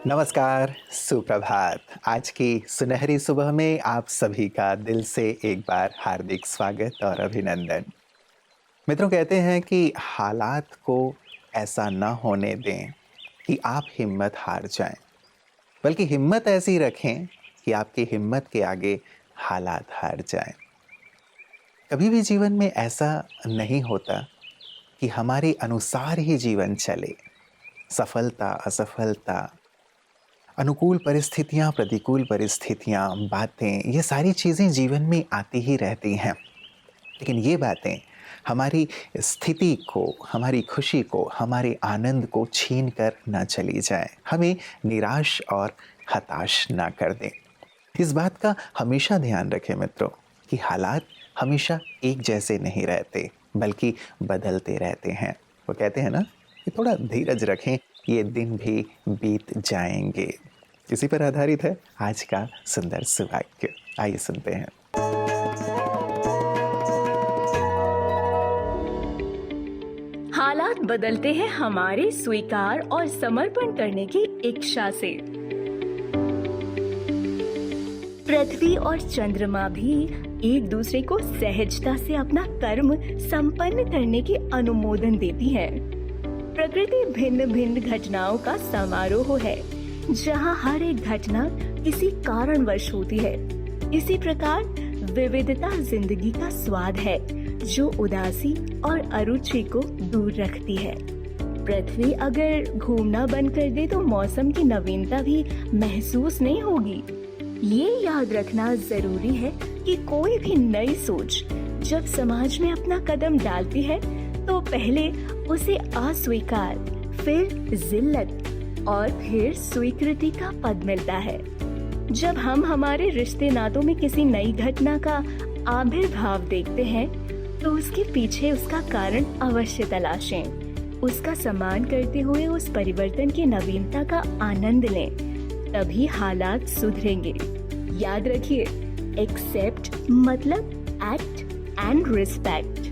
नमस्कार, सुप्रभात। आज की सुनहरी सुबह में आप सभी का दिल से एक बार हार्दिक स्वागत और अभिनंदन। मित्रों, कहते हैं कि हालात को ऐसा ना होने दें कि आप हिम्मत हार जाएं, बल्कि हिम्मत ऐसी रखें कि आपकी हिम्मत के आगे हालात हार जाएं। कभी भी जीवन में ऐसा नहीं होता कि हमारे अनुसार ही जीवन चले। सफलता, असफलता, अनुकूल परिस्थितियाँ, प्रतिकूल परिस्थितियाँ, बातें, ये सारी चीज़ें जीवन में आती ही रहती हैं। लेकिन ये बातें हमारी स्थिति को, हमारी खुशी को, हमारे आनंद को छीन कर ना चली जाएँ, हमें निराश और हताश ना कर दें। इस बात का हमेशा ध्यान रखें मित्रों कि हालात हमेशा एक जैसे नहीं रहते, बल्कि बदलते रहते हैं। वो कहते हैं ना कि थोड़ा धीरज रखें, ये दिन भी बीत जाएंगे। इसी पर आधारित है आज का सुंदर सुवाक्य। आइए सुनते हैं। हालात बदलते हैं हमारे स्वीकार और समर्पण करने की इच्छा से। पृथ्वी और चंद्रमा भी एक दूसरे को सहजता से अपना कर्म संपन्न करने की अनुमोदन देती है। प्रकृति भिन्न भिन्न घटनाओं का समारोह है, जहाँ हर एक घटना किसी कारणवश होती है। इसी प्रकार विविधता जिंदगी का स्वाद है, जो उदासी और अरुचि को दूर रखती है। पृथ्वी अगर घूमना बंद कर दे तो मौसम की नवीनता भी महसूस नहीं होगी। ये याद रखना जरूरी है कि कोई भी नई सोच जब समाज में अपना कदम डालती है तो पहले उसे अस्वीकार, फिर जिल्लत और फिर स्वीकृति का पद मिलता है। जब हम हमारे रिश्ते नातों में किसी नई घटना का आविर्भाव देखते हैं तो उसके पीछे उसका कारण अवश्य तलाशें। उसका सम्मान करते हुए उस परिवर्तन की नवीनता का आनंद लें, तभी हालात सुधरेंगे। याद रखिए, एक्सेप्ट मतलब एक्ट एंड रिस्पेक्ट।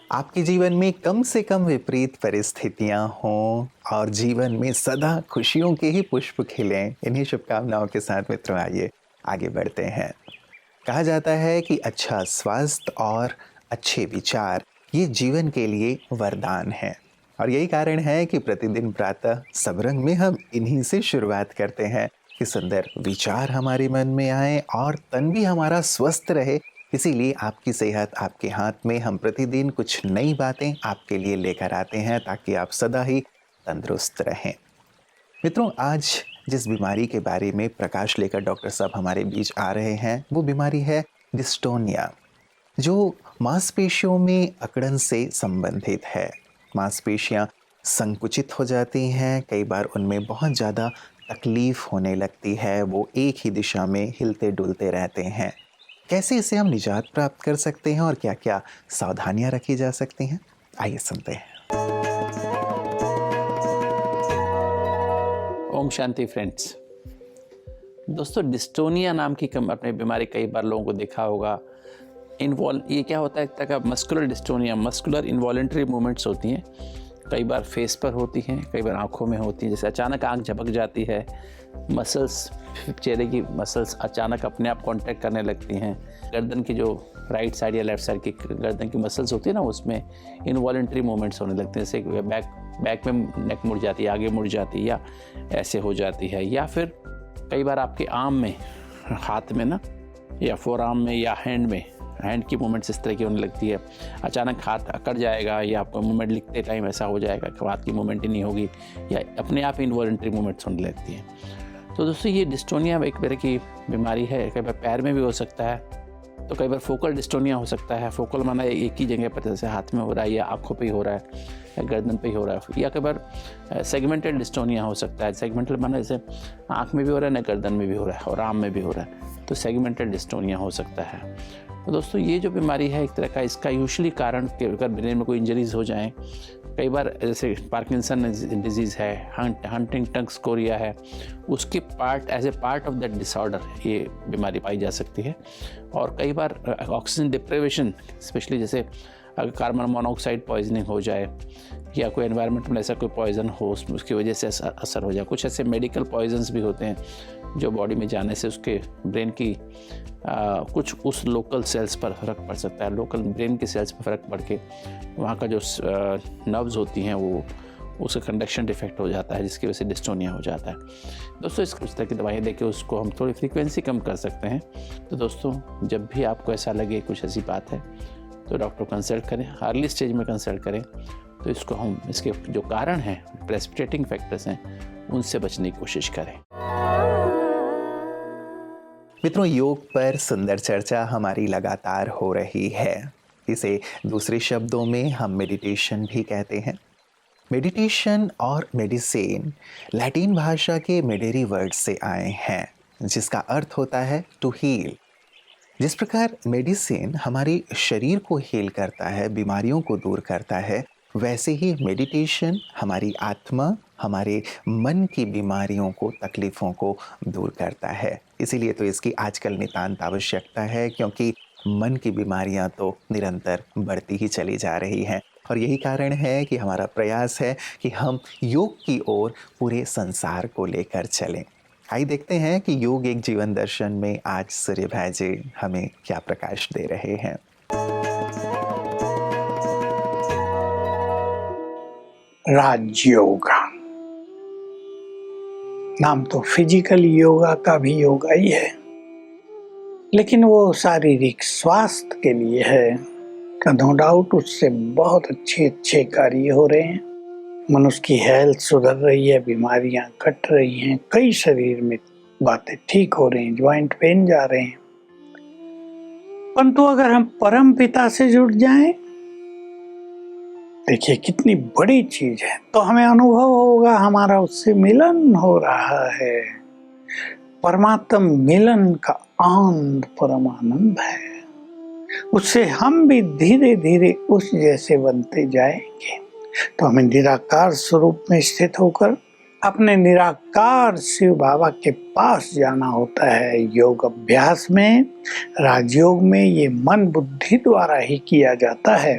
आपके जीवन में कम से कम विपरीत परिस्थितियां हों और जीवन में सदा खुशियों के ही पुष्प खिलें। इन्हीं शुभकामनाओं के साथ मित्रों आइए आगे बढ़ते हैं। कहा जाता है कि अच्छा स्वास्थ्य और अच्छे विचार ये जीवन के लिए वरदान है, और यही कारण है कि प्रतिदिन प्रातः सबरंग में हम इन्हीं से शुरुआत करते हैं कि सुंदर विचार हमारे मन में आए और तन भी हमारा स्वस्थ रहे। इसीलिए आपकी सेहत आपके हाथ में। हम प्रतिदिन कुछ नई बातें आपके लिए लेकर आते हैं ताकि आप सदा ही तंदुरुस्त रहें। मित्रों, आज जिस बीमारी के बारे में प्रकाश लेकर डॉक्टर साहब हमारे बीच आ रहे हैं वो बीमारी है डिस्टोनिया, जो मांसपेशियों में अकड़न से संबंधित है। मांसपेशियां संकुचित हो जाती हैं, कई बार उनमें बहुत ज़्यादा तकलीफ होने लगती है, वो एक ही दिशा में हिलते डुलते रहते हैं। कैसे इसे हम निजात प्राप्त कर सकते हैं और क्या क्या सावधानियां रखी जा सकती हैं, आइए सुनते हैं। ओम शांति फ्रेंड्स। दोस्तों, डिस्टोनिया नाम की अपने बीमारी कई बार लोगों को देखा होगा। ये क्या होता है, एक तरह का muscular dystonia, muscular involuntary movements होती हैं। कई बार फेस पर होती हैं, कई बार आंखों में होती हैं। जैसे अचानक आंख झपक जाती है, मसल्स, चेहरे की मसल्स अचानक अपने आप कांटेक्ट करने लगती हैं। गर्दन की जो राइट साइड या लेफ्ट साइड की गर्दन की मसल्स होती है ना, उसमें इनवॉलेंट्री मूवमेंट्स होने लगते हैं। जैसे बैक में नेक मुड़ जाती है, आगे मुड़ जाती है, या ऐसे हो जाती है। या फिर कई बार आपके आर्म में, हाथ में ना, या फोर आर्म में, या हैंड की मूवमेंट्स इस तरह की होने लगती है। अचानक हाथ अकड़ जाएगा, या आपको मूवमेंट लिखते टाइम ऐसा हो जाएगा कि हाथ की मूवमेंट ही नहीं होगी, या अपने आप इनवॉलेंट्री मूवमेंट्स होने लगती हैं। तो दोस्तों, ये डिस्टोनिया एक तरह की बीमारी है। कई बार पैर में भी हो सकता है, तो कई बार फोकल डिस्टोनिया हो सकता है। फोकल माना एक ही जगह पर, जैसे हाथ में हो रहा है, या आँखों पे ही हो रहा है, या गर्दन पे ही हो रहा है। या कई बार सेगमेंटेड डिस्टोनिया हो सकता है। सेगमेंटेड माना जैसे आँख में भी हो रहा है, ना गर्दन में भी हो रहा है, और आर्म में भी हो रहा है, तो सेगमेंटेड डिस्टोनिया हो सकता है। तो दोस्तों, ये जो बीमारी है एक तरह का, इसका यूजुअली कारण कि अगर ब्रेन में कोई इंजरीज हो जाएं, कई बार जैसे पार्किंसन डिजीज़ है, हंटिंगटन स्कोरिया है, उसके as a part of that disorder ये बीमारी पाई जा सकती है। और कई बार ऑक्सीजन डिप्रेवेशन, स्पेशली जैसे अगर कार्बन मोनोऑक्साइड पॉइजनिंग हो जाए या कोई एनवायरनमेंट में ऐसा कोई पॉइजन हो उसकी वजह से असर हो जाए। कुछ ऐसे मेडिकल पॉइजन्स भी होते हैं जो बॉडी में जाने से उसके ब्रेन की कुछ उस लोकल सेल्स पर फ़र्क पड़ सकता है, लोकल ब्रेन के सेल्स पर फ़र्क पड़ के वहाँ का जो नर्व्स होती हैं वो उसका कंडक्शन डिफेक्ट हो जाता है, जिसकी वजह से डिस्टोनिया हो जाता है। दोस्तों इस तरह की दवाइयाँ देके उसको हम थोड़ी फ्रीक्वेंसी कम कर सकते हैं। तो दोस्तों जब भी आपको ऐसा लगे कुछ ऐसी बात है तो डॉक्टर को कंसल्ट करें, अर्ली स्टेज में कंसल्ट करें, तो इसको हम इसके जो कारण हैं, प्रेसिपिटेटिंग फैक्टर्स हैं, उनसे बचने की कोशिश करें। मित्रों, योग पर सुंदर चर्चा हमारी लगातार हो रही है। इसे दूसरे शब्दों में हम मेडिटेशन भी कहते हैं। मेडिटेशन और मेडिसिन लैटिन भाषा के मेडेरी वर्ड से आए हैं, जिसका अर्थ होता है टू हील। जिस प्रकार मेडिसिन हमारे शरीर को हील करता है, बीमारियों को दूर करता है, वैसे ही मेडिटेशन हमारी आत्मा, हमारे मन की बीमारियों को, तकलीफ़ों को दूर करता है। इसीलिए तो इसकी आजकल नितांत आवश्यकता है, क्योंकि मन की बीमारियां तो निरंतर बढ़ती ही चली जा रही हैं। और यही कारण है कि हमारा प्रयास है कि हम योग की ओर पूरे संसार को लेकर चलें। आइए देखते हैं कि योग एक जीवन दर्शन में आज सूर्य भाई जी हमें क्या प्रकाश दे रहे हैं। राजयोगा नाम तो फिजिकल योगा का भी योगा ही है, लेकिन वो शारीरिक स्वास्थ्य के लिए है। नो डाउट उससे बहुत अच्छे कार्य हो रहे हैं। मनुष्य की हेल्थ सुधर रही है, बीमारियां कट रही हैं, कई शरीर में बातें ठीक हो रही हैं, ज्वाइंट पेन जा रहे हैं। परंतु अगर हम परम पिता से जुड़ जाएं, देखिए कितनी बड़ी चीज है, तो हमें अनुभव होगा हमारा उससे मिलन हो रहा है। परमात्म मिलन का आनंद परम आनंद है। उससे हम भी धीरे धीरे उस जैसे बनते जाएंगे। तो हमें निराकार स्वरूप में स्थित होकर अपने निराकार शिव बाबा के पास जाना होता है। योग अभ्यास में, राजयोग में ये मन बुद्धि द्वारा ही किया जाता है।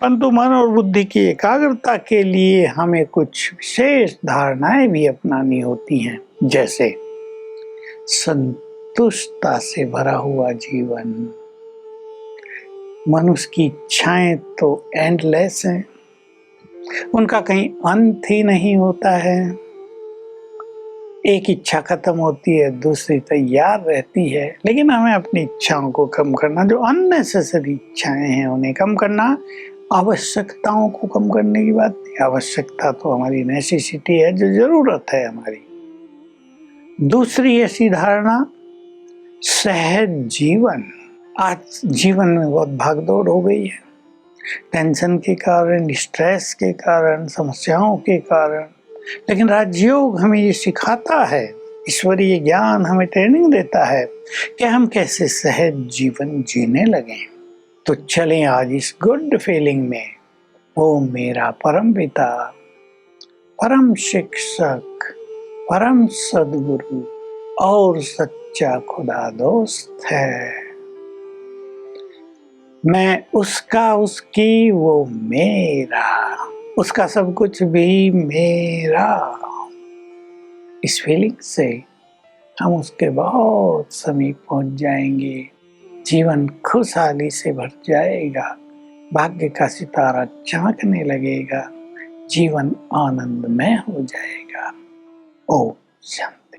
परंतु मन और बुद्धि की एकाग्रता के लिए हमें कुछ विशेष धारणाएं भी अपनानी होती हैं, जैसे संतुष्टता से भरा हुआ जीवन। मनुष्य की इच्छाएं तो एंडलेस हैं, उनका कहीं अंत ही नहीं होता है। एक इच्छा खत्म होती है, दूसरी तैयार रहती है। लेकिन हमें अपनी इच्छाओं को कम करना, जो अननेसेसरी इच्छाएं हैं उन्हें कम करना। आवश्यकताओं को कम करने की बात नहीं, आवश्यकता तो हमारी नेसेसिटी है, जो जरूरत है हमारी। दूसरी ऐसी धारणा, सहज जीवन। आज जीवन में बहुत भागदौड़ हो गई है, टेंशन के कारण, स्ट्रेस के कारण, समस्याओं के कारण। लेकिन राजयोग हमें ये सिखाता है, ईश्वरीय ज्ञान हमें ट्रेनिंग देता है कि हम कैसे सहज जीवन जीने लगें। तो चलें आज इस गुड फीलिंग में। वो मेरा परम पिता, परम शिक्षक, परम सद्गुरु और सच्चा खुदा दोस्त है। मैं उसका, उसकी, वो मेरा, उसका सब कुछ भी मेरा। इस फीलिंग से हम उसके बहुत समीप पहुंच जाएंगे। जीवन खुशहाली से भर जाएगा, भाग्य का सितारा चमकने लगेगा, जीवन आनंदमय हो जाएगा। ओम शांति।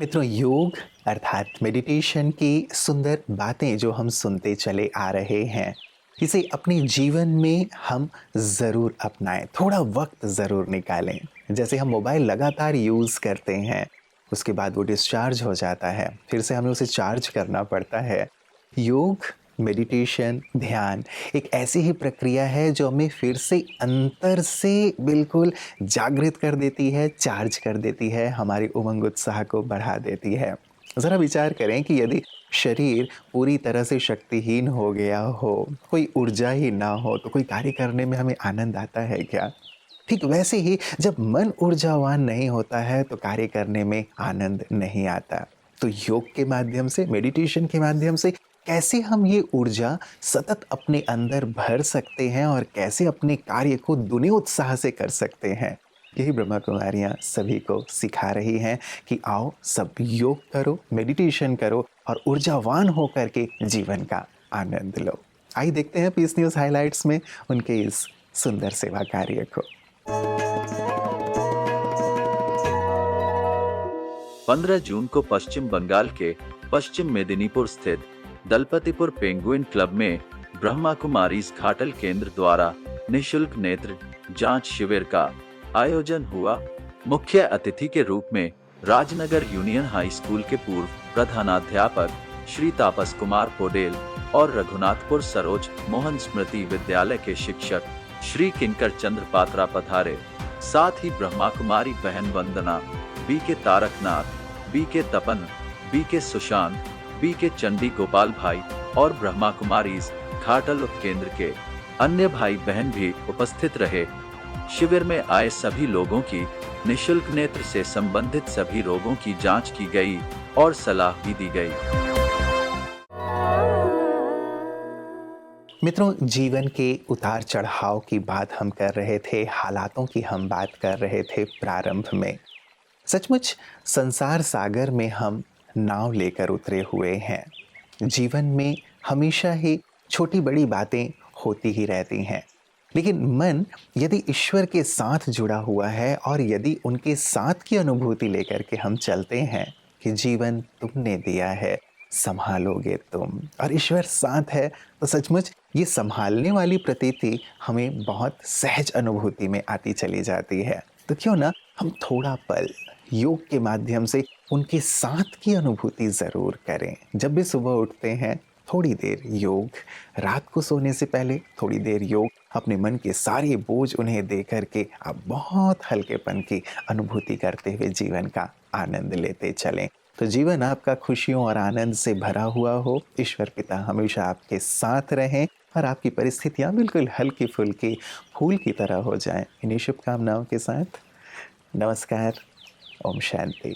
मित्रों, योग अर्थात मेडिटेशन की सुंदर बातें जो हम सुनते चले आ रहे हैं, इसे अपने जीवन में हम ज़रूर अपनाएं, थोड़ा वक्त ज़रूर निकालें। जैसे हम मोबाइल लगातार यूज़ करते हैं, उसके बाद वो डिस्चार्ज हो जाता है, फिर से हमें उसे चार्ज करना पड़ता है। योग, मेडिटेशन, ध्यान एक ऐसी ही प्रक्रिया है जो हमें फिर से अंतर से बिल्कुल जागृत कर देती है, चार्ज कर देती है, हमारी उमंग उत्साह को बढ़ा देती है। ज़रा विचार करें कि यदि शरीर पूरी तरह से शक्तिहीन हो गया हो, कोई ऊर्जा ही ना हो, तो कोई कार्य करने में हमें आनंद आता है क्या? ठीक वैसे ही जब मन ऊर्जावान नहीं होता है तो कार्य करने में आनंद नहीं आता। तो योग के माध्यम से, मेडिटेशन के माध्यम से कैसे हम ये ऊर्जा सतत अपने अंदर भर सकते हैं और कैसे अपने कार्य को दुने उत्साह से कर सकते हैं। यही ब्रह्मा कुमारियाँ सभी को सिखा रही हैं कि आओ सब योग करो, मेडिटेशन करो और ऊर्जावान होकर के जीवन का आनंद लो। आइए देखते हैं पीस न्यूज़ हाइलाइट्स में उनके इस सुंदर सेवा कार्य को। 15 जून को पश्चिम बंगाल के पश्चिम मेदिनीपुर स्थित दलपतिपुर पेंगुइन क्लब में ब्रह्मा कुमारीज घाटल केंद्र द्वारा निशुल्क नेत्र जांच शिविर का आयोजन हुआ। मुख्य अतिथि के रूप में राजनगर यूनियन हाई स्कूल के पूर्व प्रधानाध्यापक श्री तापस कुमार पोडेल और रघुनाथपुर सरोज मोहन स्मृति विद्यालय के शिक्षक श्री किंकर चंद्र पात्रा पधारे। साथ ही ब्रह्मा कुमारी बहन वंदना, बी के तारकनाथ, बी के तपन, बी के सुशांत, बी के चंडी गोपाल भाई और ब्रह्मा कुमारीज घाटल उपकेंद्र के अन्य भाई बहन भी उपस्थित रहे। शिविर में आए सभी लोगों की निशुल्क नेत्र से संबंधित सभी रोगों की जांच की गई और सलाह भी दी गई। मित्रों, जीवन के उतार चढ़ाव की बात हम कर रहे थे, हालातों की हम बात कर रहे थे प्रारंभ में। सचमुच संसार सागर में हम नाव लेकर उतरे हुए हैं। जीवन में हमेशा ही छोटी बड़ी बातें होती ही रहती हैं, लेकिन मन यदि ईश्वर के साथ जुड़ा हुआ है और यदि उनके साथ की अनुभूति लेकर के हम चलते हैं कि जीवन तुमने दिया है, संभालोगे तुम और ईश्वर साथ है, तो सचमुच ये संभालने वाली प्रतीति हमें बहुत सहज अनुभूति में आती चली जाती है। तो क्यों ना हम थोड़ा पल योग के माध्यम से उनके साथ की अनुभूति ज़रूर करें। जब भी सुबह उठते हैं थोड़ी देर योग, रात को सोने से पहले थोड़ी देर योग, अपने मन के सारे बोझ उन्हें दे करके आप बहुत हल्केपन की अनुभूति करते हुए जीवन का आनंद लेते चलें। तो जीवन आपका खुशियों और आनंद से भरा हुआ हो। ईश्वर पिता हमेशा आपके साथ रहें और आपकी परिस्थितियाँ बिल्कुल हल्की फुल्की फूल की तरह हो जाएं। इन्हीं शुभकामनाओं के साथ नमस्कार। ओम शांति।